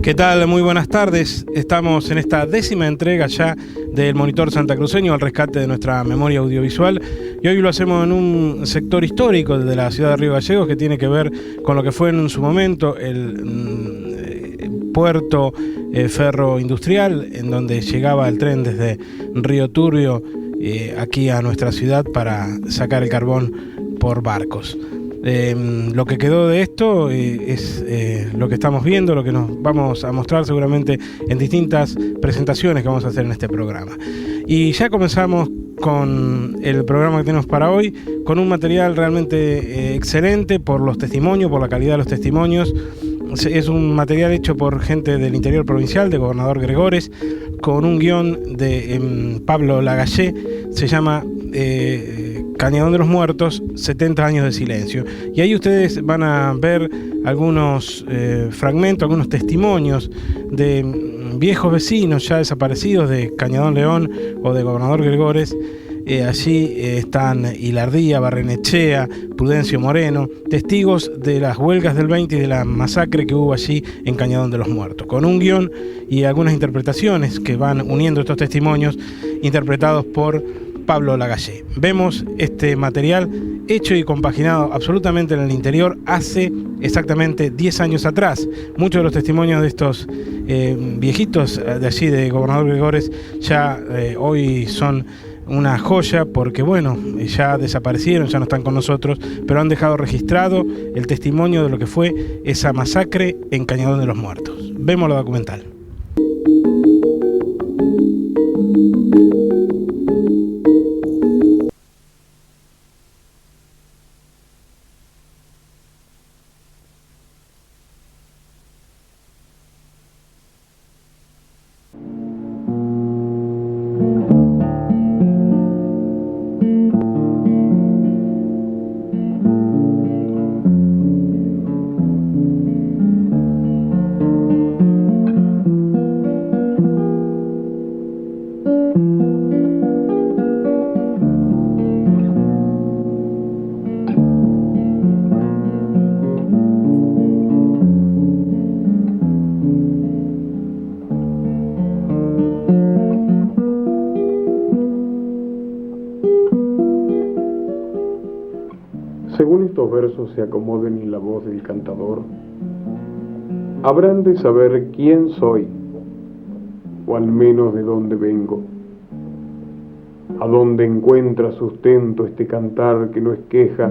¿Qué tal? Muy buenas tardes. Estamos en esta 10ª entrega ya del Monitor Santacruceño al rescate de nuestra memoria audiovisual, y hoy lo hacemos en un sector histórico de la ciudad de Río Gallegos que tiene que ver con lo que fue en su momento el puerto ferro industrial, en donde llegaba el tren desde Río Turbio aquí a nuestra ciudad para sacar el carbón por barcos. Lo que quedó de esto es lo que estamos viendo, lo que nos vamos a mostrar seguramente en distintas presentaciones que vamos a hacer en este programa. Y ya comenzamos con el programa que tenemos para hoy, con un material realmente excelente por los testimonios, por la calidad de los testimonios. Es un material hecho por gente del interior provincial, de Gobernador Gregores, con un guión de Pablo Lagallé. Se llama Cañadón de los Muertos, 70 años de silencio. Y ahí ustedes van a ver algunos fragmentos, algunos testimonios de viejos vecinos ya desaparecidos de Cañadón León o de Gobernador Gregores. Allí están Hilardía, Barrenechea, Prudencio Moreno, testigos de las huelgas del 20 y de la masacre que hubo allí en Cañadón de los Muertos, con un guión y algunas interpretaciones que van uniendo estos testimonios, interpretados por Pablo Lagallé. Vemos este material hecho y compaginado absolutamente en el interior hace exactamente 10 años atrás. Muchos de los testimonios de estos viejitos de allí de Gobernador Gregores ya hoy son una joya, porque bueno, ya desaparecieron, ya no están con nosotros, pero han dejado registrado el testimonio de lo que fue esa masacre en Cañadón de los Muertos. Vemos lo documental. Según estos versos se acomoden en la voz del cantador, habrán de saber quién soy, o al menos de dónde vengo, a dónde encuentra sustento este cantar que no es queja,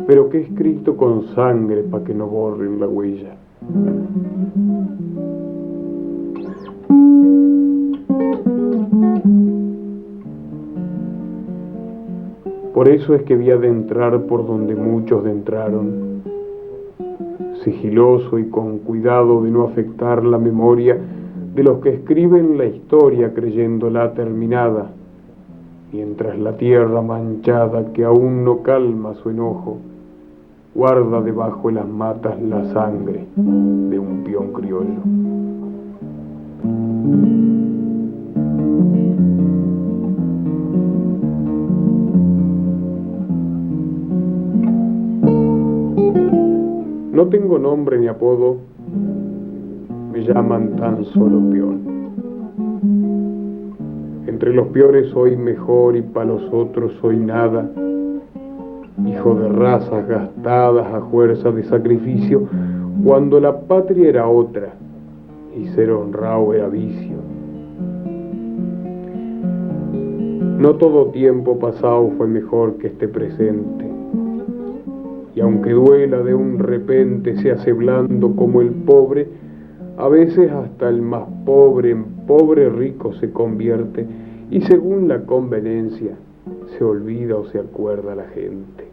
pero que es escrito con sangre pa' que no borren la huella. Por eso es que vi adentrar por donde muchos entraron, sigiloso y con cuidado de no afectar la memoria de los que escriben la historia creyéndola terminada, mientras la tierra manchada que aún no calma su enojo guarda debajo de las matas la sangre de un peón criollo. No tengo nombre ni apodo, me llaman tan solo peón. Entre los peones soy mejor y pa' los otros soy nada, hijo de razas gastadas a fuerza de sacrificio, cuando la patria era otra y ser honrado era vicio. No todo tiempo pasado fue mejor que este presente, y aunque duela de un repente se hace blando como el pobre, a veces hasta el más pobre en pobre rico se convierte, y según la conveniencia se olvida o se acuerda la gente.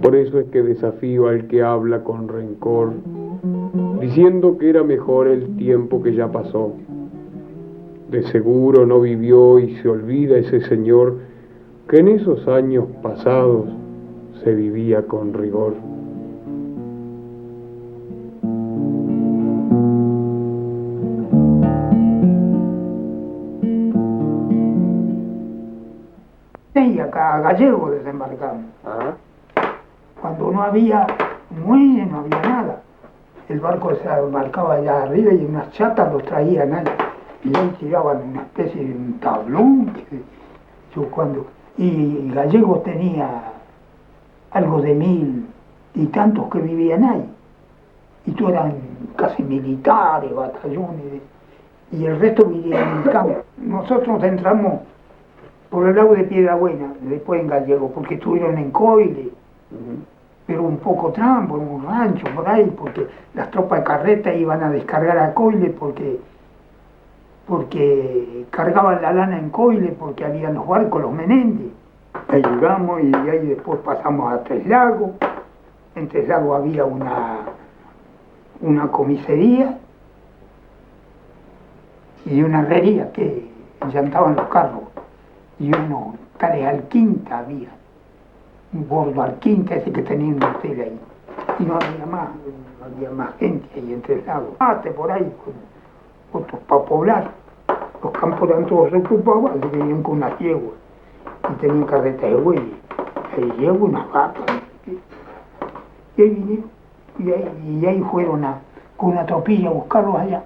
Por eso es que desafío al que habla con rencor, diciendo que era mejor el tiempo que ya pasó. De seguro no vivió y se olvida ese señor que en esos años pasados se vivía con rigor. Y acá Gallego desembarcamos. ¿Ah? cuando no había muelle, no había nada. El barco se marcaba allá arriba y unas chatas los traían ahí. Y ahí tiraban una especie de un tablón. Y Gallego tenía algo de 1000 y tantos que vivían ahí. Y todos eran casi militares, batallones, y el resto vivía en el campo. Nosotros entramos por el lado de Piedrabuena, después en Gallego, porque estuvieron en Coile, pero un poco trampo, en un rancho por ahí, porque las tropas de carreta iban a descargar a Coile porque cargaban la lana en Coile, porque habían los barcos, los Menéndez. Ahí llegamos y de ahí después pasamos a Tres Lagos. En Tres Lagos había una comisaría y una herrería que llantaban los carros. Y unos tales Alquinta había, un gordo Alquinta ese que tenía un hotel ahí. Y no había más gente ahí en Tres Lagos. Por ahí, con otros para poblar. Los campos eran todos ocupados, así que venían con unas yeguas. Y tenían carretas de bueyes. Ahí yeguas, unas vacas. Y ahí vinieron. Y ahí fueron con una tropilla a buscarlos allá.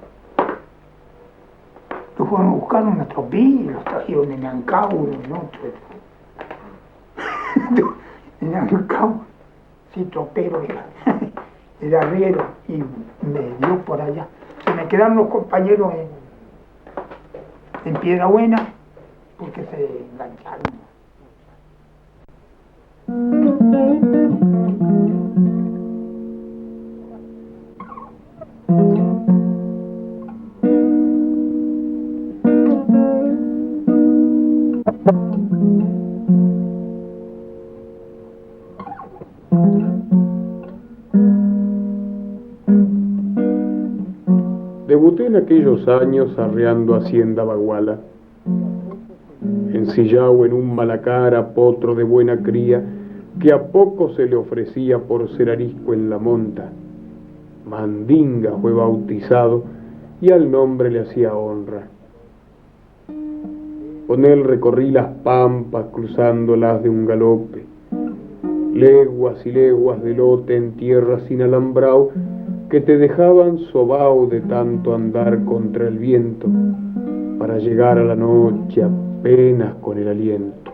Los fueron a buscar una tropilla y los trajeron en Ancao, en otro. En Ancao, sí, tropero era, el arriero, y me dio por allá. Se me quedaron los compañeros en Piedrabuena porque se engancharon. Debuté en aquellos años arreando hacienda baguala, ensillado en un malacara potro de buena cría, que a poco se le ofrecía por ser arisco en la monta. Mandinga fue bautizado y al nombre le hacía honra. Con él recorrí las pampas cruzándolas de un galope, leguas y leguas de lote en tierra sin alambrao, que te dejaban sobao de tanto andar contra el viento, para llegar a la noche apenas con el aliento.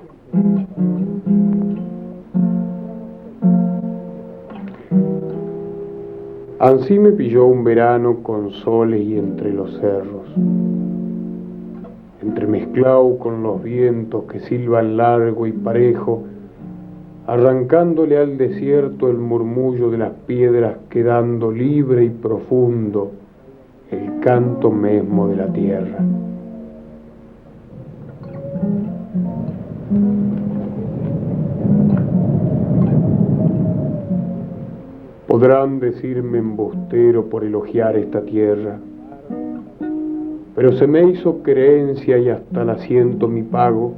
Ansí me pilló un verano con soles y entre los cerros, entremezclado con los vientos que silban largo y parejo, arrancándole al desierto el murmullo de las piedras, quedando libre y profundo el canto mesmo de la tierra. Podrán decirme embustero por elogiar esta tierra, pero se me hizo creencia y hasta la siento mi pago.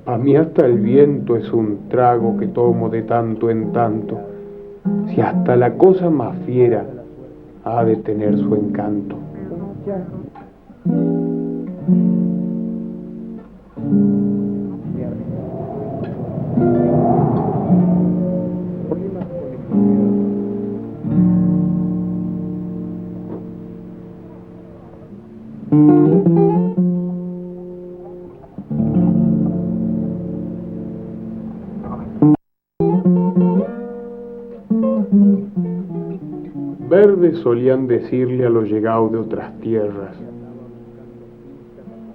A mí hasta el viento es un trago que tomo de tanto en tanto, si hasta la cosa más fiera ha de tener su encanto. Verdes solían decirle a los llegados de otras tierras.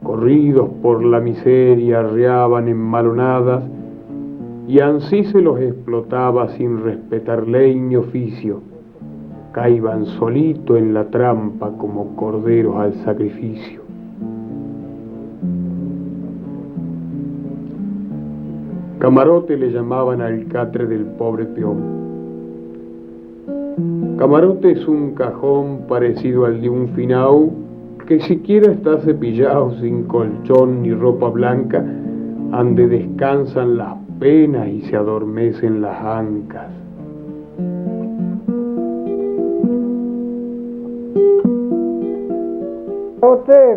Corridos por la miseria, arreaban en malonadas, y ansí se los explotaba sin respetar ley ni oficio. Caiban solito en la trampa como corderos al sacrificio. Camarote le llamaban al catre del pobre peón. Camarote es un cajón parecido al de un finau, que siquiera está cepillado sin colchón ni ropa blanca, ande descansan las penas y se adormecen las ancas.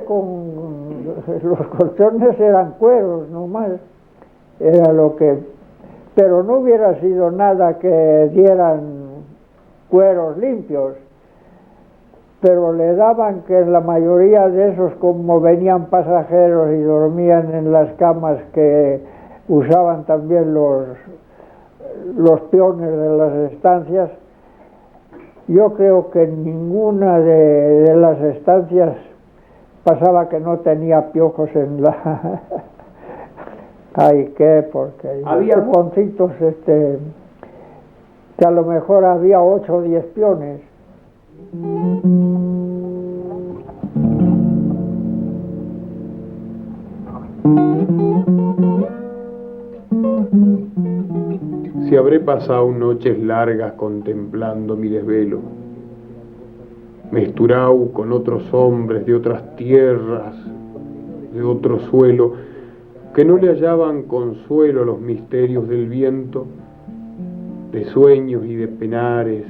Con los colchones eran cueros nomás, era lo que pero no hubiera sido nada que dieran cueros limpios, pero le daban que la mayoría de esos, como venían pasajeros y dormían en las camas que usaban también los peones de las estancias, yo creo que en ninguna de las estancias pasaba que no tenía piojos en la... Ay, qué, porque había poncitos, que a lo mejor había 8 o 10 peones. Si habré pasado noches largas contemplando mi desvelo, mesturao con otros hombres de otras tierras, de otro suelo, que no le hallaban consuelo los misterios del viento, de sueños y de penares,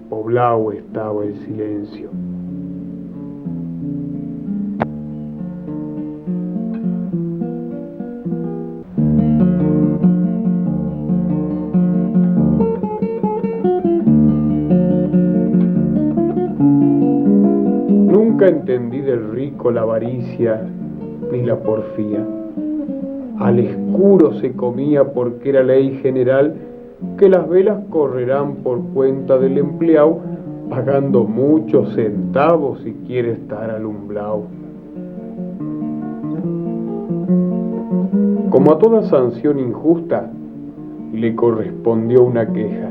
poblao estaba el silencio. Nunca entendí del rico la avaricia ni la porfía. Al escuro se comía porque era ley general que las velas correrán por cuenta del empleado, pagando muchos centavos si quiere estar alumbrado. Como a toda sanción injusta, le correspondió una queja,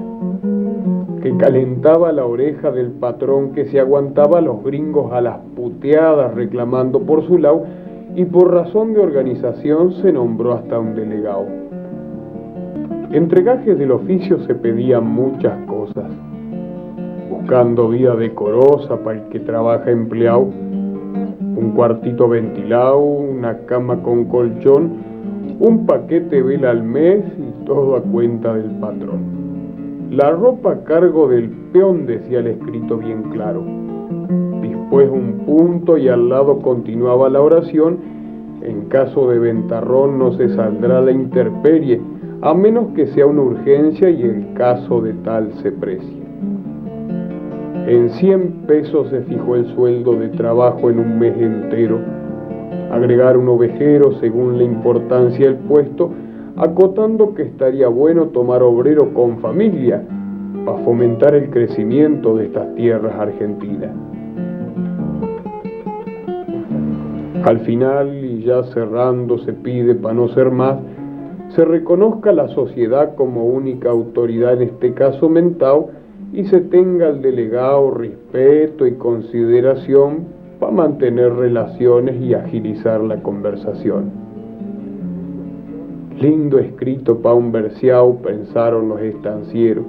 que calentaba la oreja del patrón que se aguantaba a los gringos a las puteadas reclamando por su lado, y por razón de organización se nombró hasta un delegado. Entre gajes del oficio se pedían muchas cosas, buscando vida decorosa para el que trabaja empleado, un cuartito ventilado, una cama con colchón, un paquete de vela al mes y todo a cuenta del patrón. La ropa a cargo del peón, decía el escrito bien claro. Después un punto y al lado continuaba la oración: en caso de ventarrón no se saldrá la intemperie, a menos que sea una urgencia y el caso de tal se precie. En 100 pesos se fijó el sueldo de trabajo en un mes entero. Agregar un ovejero según la importancia del puesto, acotando que estaría bueno tomar obrero con familia para fomentar el crecimiento de estas tierras argentinas. Al final, y ya cerrando, se pide, para no ser más, se reconozca la sociedad como única autoridad en este caso mentao y se tenga al delegado respeto y consideración para mantener relaciones y agilizar la conversación. Lindo escrito pa' un verseao, pensaron los estancieros,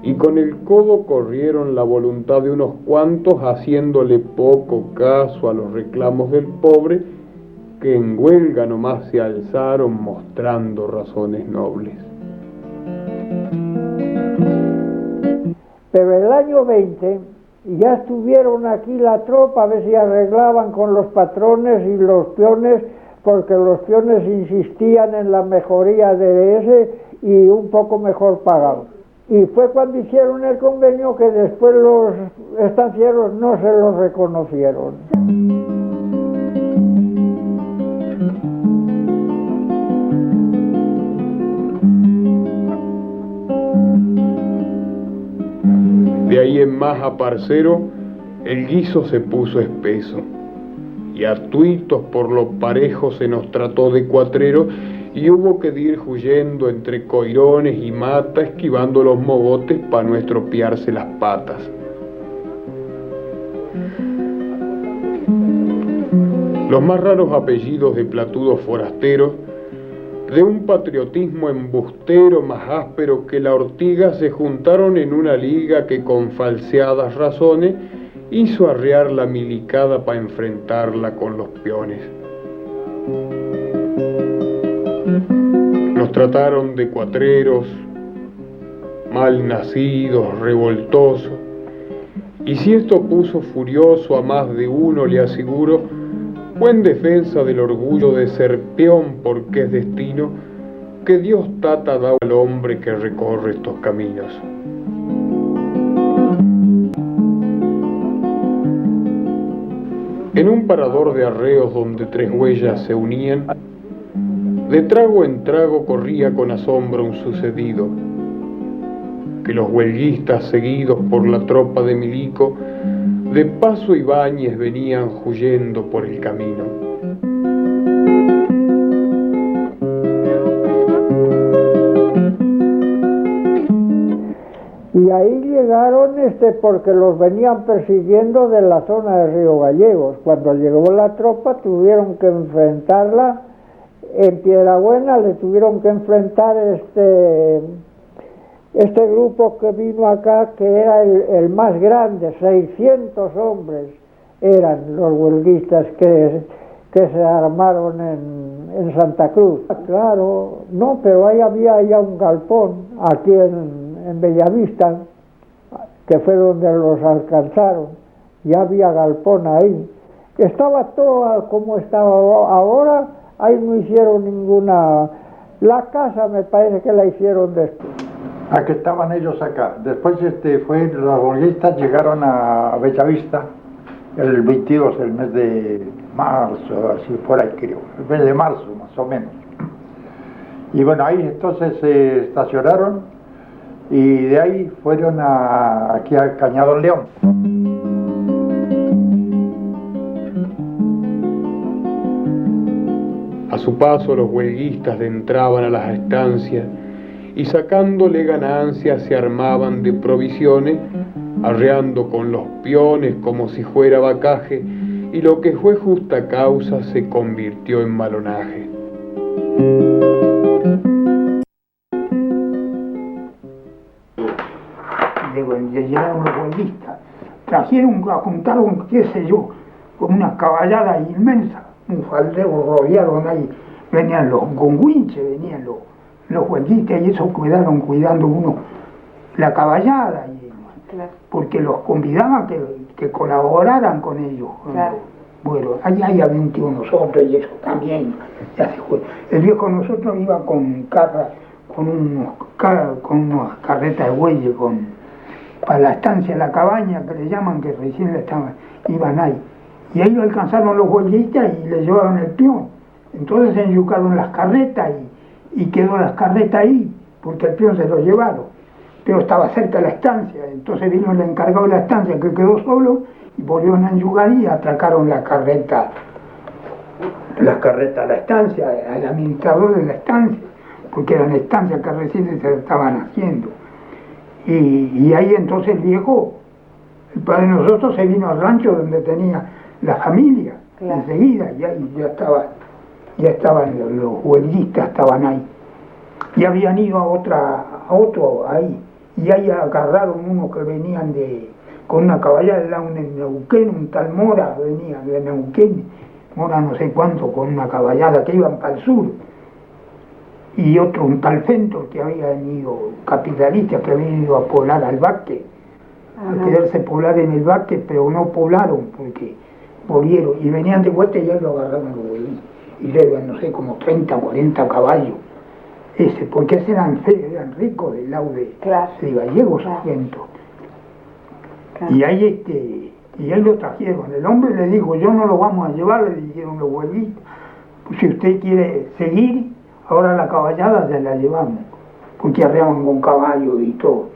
y con el codo corrieron la voluntad de unos cuantos, haciéndole poco caso a los reclamos del pobre, que en huelga nomás se alzaron mostrando razones nobles. Pero el año 20 ya estuvieron aquí la tropa a ver si arreglaban con los patrones y los peones, porque los peones insistían en la mejoría de ese y un poco mejor pagado. Y fue cuando hicieron el convenio que después los estancieros no se lo reconocieron. De ahí en más, a parcero, el guiso se puso espeso, y a tuitos por lo parejo se nos trató de cuatrero, y hubo que ir huyendo entre coirones y mata, esquivando los mogotes para no estropearse las patas. Los más raros apellidos de platudos forasteros, de un patriotismo embustero más áspero que la ortiga, se juntaron en una liga que con falseadas razones hizo arrear la milicada para enfrentarla con los peones. Nos trataron de cuatreros, mal nacidos, revoltosos, y si esto puso furioso a más de uno, le aseguro, fue en defensa del orgullo de ser peón, porque es destino, que Dios Tata ha dado al hombre que recorre estos caminos. En un parador de arreos donde tres huellas se unían, de trago en trago corría con asombro un sucedido, que los huelguistas seguidos por la tropa de Milico, de Paso Ibáñez venían huyendo por el camino. Y ahí llegaron porque los venían persiguiendo de la zona de Río Gallegos. Cuando llegó la tropa tuvieron que enfrentarla en Piedrabuena, le tuvieron que enfrentar este grupo que vino acá, que era el más grande, 600 hombres eran los huelguistas que se armaron en Santa Cruz. Claro, no, pero ahí había ya un galpón, aquí en Bellavista, que fue donde los alcanzaron, ya había galpón ahí. Estaba todo como estaba ahora, ahí no hicieron ninguna... La casa me parece que la hicieron después. ¿A qué estaban ellos acá? Después los huelguistas llegaron a Bellavista el 22, el mes de marzo, así por ahí creo, el mes de marzo más o menos. Y bueno, ahí entonces se estacionaron y de ahí fueron aquí a Cañadón León. A su paso los huelguistas entraban a las estancias y sacándole ganancias se armaban de provisiones, arreando con los peones como si fuera vacaje, y lo que fue justa causa se convirtió en malonaje. Llegaron los huelguistas, juntaron, qué sé yo, con una caballada inmensa, un faldeo rodearon ahí, venían los gonguinches, venían los huelguistas, y eso quedaron cuidando uno la caballada, claro, porque los convidaban que colaboraran con ellos. Claro. Bueno, ahí había 21 nosotros y eso también. El viejo nosotros iba con unas carretas de bueyes para la estancia, la cabaña que le llaman, que recién iban ahí. Y ahí lo alcanzaron los huelguistas y le llevaron el peón. Entonces se enyucaron las carretas y quedó las carretas ahí, porque el peón se lo llevaron. Pero estaba cerca de la estancia, entonces vino el encargado de la estancia que quedó solo y volvieron a enyugar y atracaron las carretas a la estancia, al administrador de la estancia, porque eran estancias que recién se estaban haciendo. Y ahí entonces el viejo, el padre de nosotros, se vino al rancho donde tenía la familia, claro, enseguida, y ahí ya estaban los huelguistas, estaban ahí. Y habían ido a otro ahí, y ahí agarraron unos que venían con una caballada, en Neuquén, un tal Mora venía de Neuquén, Mora no sé cuánto, con una caballada que iban para el sur. Y otro, un tal Fentor, que habían ido, capitalistas que habían ido a poblar al Baque, a quererse poblar en el Baque, pero no poblaron porque volvieron, y venían de vuelta y ya lo agarraron los huelguistas, y le iban, no sé, como 30 o 40 caballos, porque eran ricos del lado de gallegos, claro, claro. Y ahí lo trajeron, el hombre le dijo, yo no lo vamos a llevar, le dijeron los huelguistas, pues si usted quiere seguir, ahora la caballada se la llevamos, porque arreaban con caballos y todo,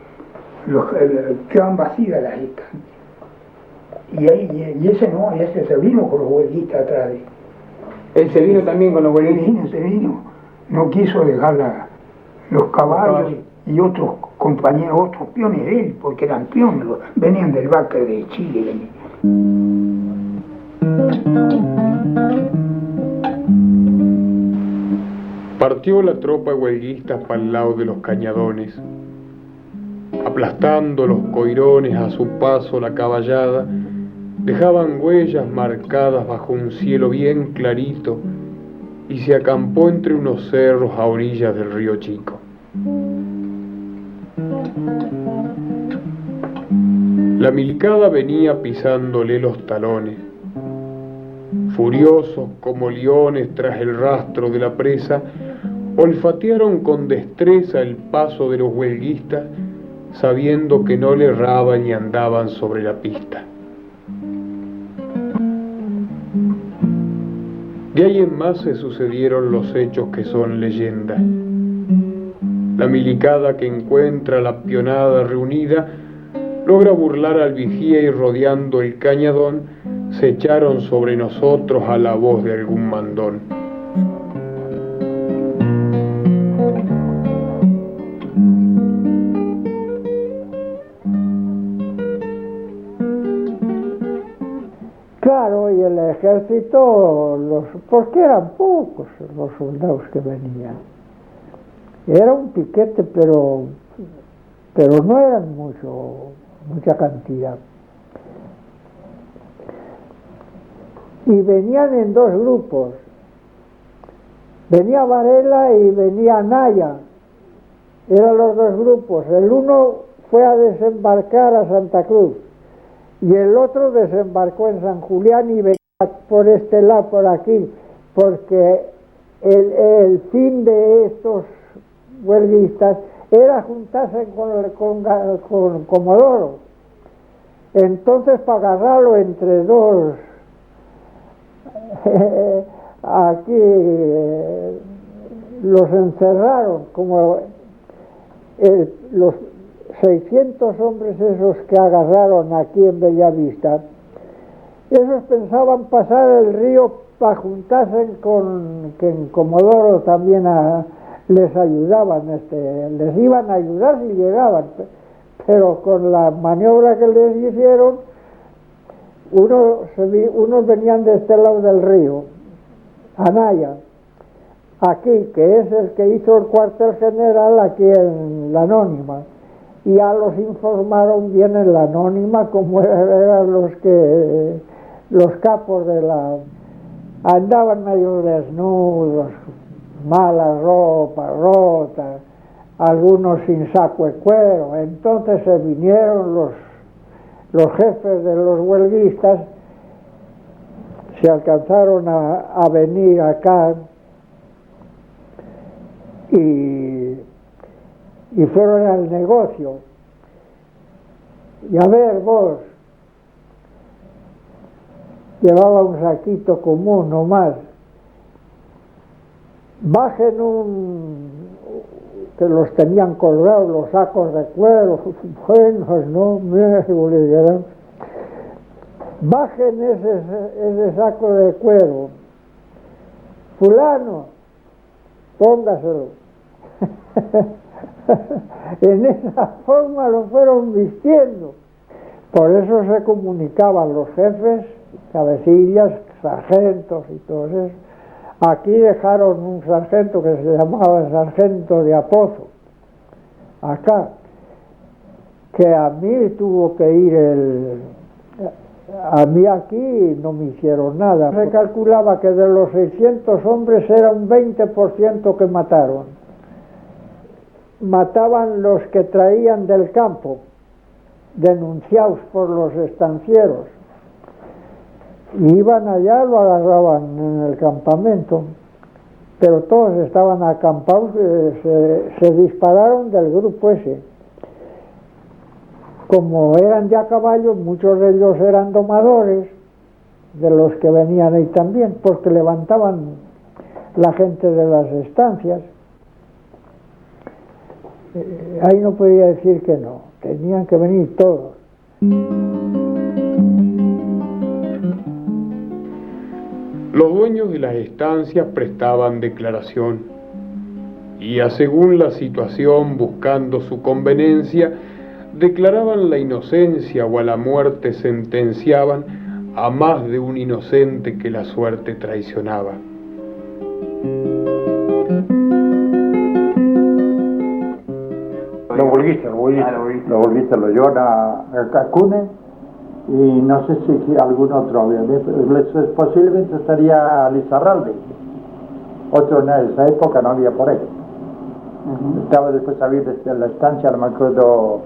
quedan vacías las estancias. Y ese se vino con los huelguistas atrás de él. ¿Él se vino también con los huelguistas? Se vino, no quiso dejar los caballos y otros compañeros, otros peones de él, porque eran peones, venían del Baque de Chile. Partió la tropa huelguista para el lado de los cañadones, aplastando los coirones a su paso la caballada, dejaban huellas marcadas bajo un cielo bien clarito y se acampó entre unos cerros a orillas del río Chico. La milicada venía pisándole los talones, furiosos como leones tras el rastro de la presa, olfatearon con destreza el paso de los huelguistas, sabiendo que no le erraban y andaban sobre la pista. De ahí en más se sucedieron los hechos que son leyenda. La milicada que encuentra la pionada reunida logra burlar al vigía y rodeando el cañadón se echaron sobre nosotros a la voz de algún mandón. Claro, y el ejército, porque eran pocos los soldados que venían. Era un piquete, pero no eran mucha cantidad. Y venían en dos grupos. Venía Varela y venía Naya. Eran los dos grupos. El uno fue a desembarcar a Santa Cruz y el otro desembarcó en San Julián y venía por este lado, por aquí, porque el fin de estos huelguistas era juntarse con Comodoro. Entonces, para agarrarlo entre dos, aquí los encerraron, como los 600 hombres esos que agarraron aquí en Bellavista. Esos pensaban pasar el río para juntarse que en Comodoro también les ayudaban, les iban a ayudar si llegaban, pero con la maniobra que les hicieron, unos venían de este lado del río, Anaya, aquí, que es el que hizo el cuartel general aquí en la Anónima, y ya los informaron bien en la Anónima como eran los capos de la... andaban medio desnudos, mala ropa, rota, algunos sin saco de cuero. Entonces se vinieron los jefes de los huelguistas, se alcanzaron a venir acá y fueron al negocio. Y a ver, vos, llevaba un saquito común nomás, bajen que los tenían colgados los sacos de cuero, buenos, no, mira, bajen ese saco de cuero, fulano, póngaselo. En esa forma lo fueron vistiendo. Por eso se comunicaban los jefes, cabecillas, sargentos y todo eso. Aquí dejaron un sargento que se llamaba el sargento de Apozo, acá, que a mí tuvo que ir a mí aquí no me hicieron nada. Se calculaba que de los 600 hombres era un 20% que mataron. Mataban los que traían del campo, denunciados por los estancieros. Y iban allá, lo agarraban en el campamento, pero todos estaban acampados, se dispararon del grupo ese. Como eran ya caballos, muchos de ellos eran domadores, de los que venían ahí también, porque levantaban la gente de las estancias. Ahí no podía decir que no, tenían que venir todos. Los dueños de las estancias prestaban declaración y, según la situación, buscando su conveniencia, declaraban la inocencia o a la muerte sentenciaban a más de un inocente que la suerte traicionaba. Los huelguistas lo llevan a Cune y no sé si algún otro había. Posiblemente estaría Lizarralde. Otro en esa época no había por ahí. Estaba después a vivir desde la estancia, no me acuerdo.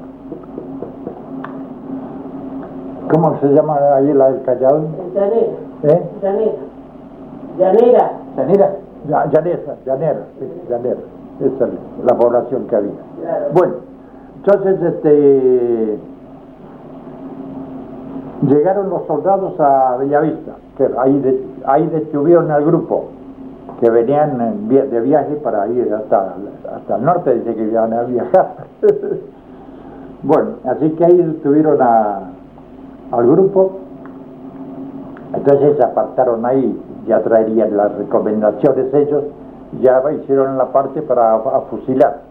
¿Cómo se llama ahí el Callao? Llanera. ¿Eh? Llanera. ¿Llanera? Llanera, esa es la población que había. Bueno, entonces llegaron los soldados a Bellavista, que ahí detuvieron al grupo, que venían de viaje para ir hasta el norte, dice que iban a viajar. Bueno, así que ahí detuvieron al grupo, entonces se apartaron ahí, ya traerían las recomendaciones ellos, ya hicieron la parte para fusilar,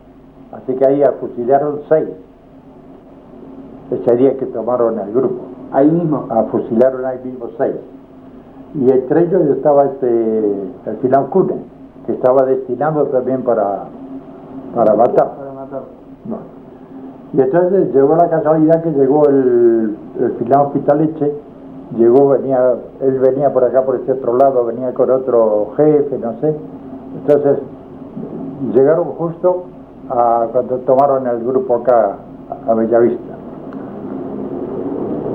así que ahí fusilaron 6, ese día que tomaron el grupo. Ahí mismo. Fusilaron ahí mismo 6. Y entre ellos estaba el Filán Cune, que estaba destinado también para matar. Bueno. Y entonces llegó la casualidad que llegó el Filán Hospitaleche, él venía por acá por este otro lado, venía con otro jefe, no sé. Entonces llegaron justo cuando tomaron el grupo acá a Bellavista.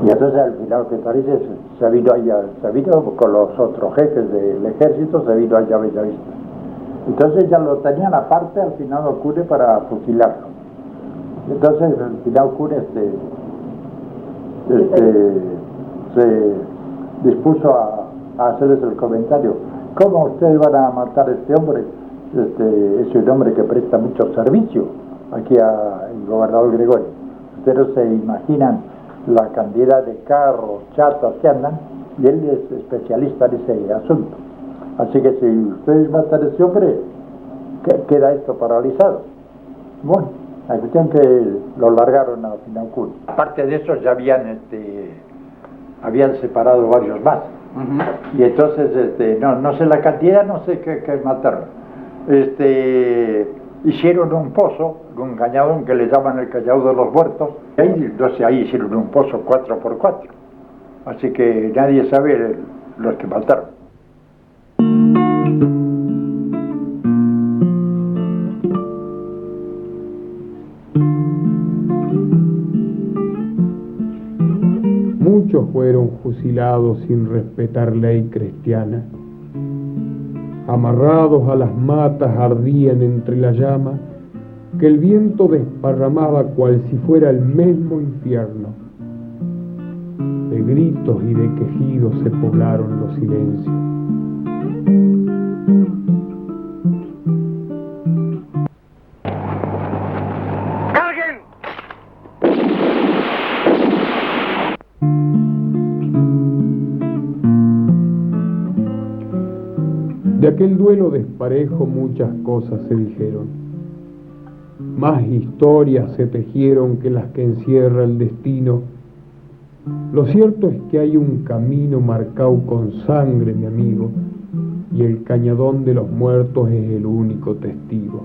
Y entonces al final que parece se vino con los otros jefes del ejército, se vino allá a Bellavista. Entonces ya lo tenían aparte al final Cune para fusilarlo. Entonces al final Cune se dispuso a hacerles el comentario: ¿cómo ustedes van a matar a este hombre? Es un hombre que presta mucho servicio aquí al gobernador Gregorio. Ustedes no se imaginan la cantidad de carros, chatas que andan, y él es especialista en ese asunto. Así que si ustedes matan a ese hombre, queda esto paralizado. Bueno, la cuestión que lo largaron a Financún. Aparte de eso ya habían separado varios más. Y entonces, no sé la cantidad, no sé qué mataron. Hicieron un pozo, un cañadón que le llaman el Cañadón de los Muertos, y ahí hicieron un pozo 4x4, así que nadie sabe los que mataron. Muchos fueron fusilados sin respetar ley cristiana. Amarrados a las matas ardían entre la llama que el viento desparramaba cual si fuera el mismo infierno. De gritos y de quejidos se poblaron los silencios. De aquel duelo desparejo muchas cosas se dijeron, más historias se tejieron que las que encierra el destino. Lo cierto es que hay un camino marcado con sangre, mi amigo, y el Cañadón de los Muertos es el único testigo.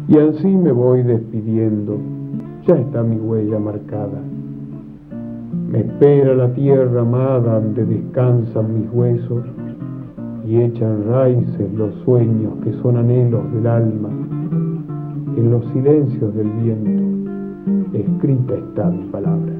Y así me voy despidiendo, ya está mi huella marcada. Me espera la tierra amada donde descansan mis huesos y echan raíces los sueños que son anhelos del alma. En los silencios del viento, escrita está mi palabra.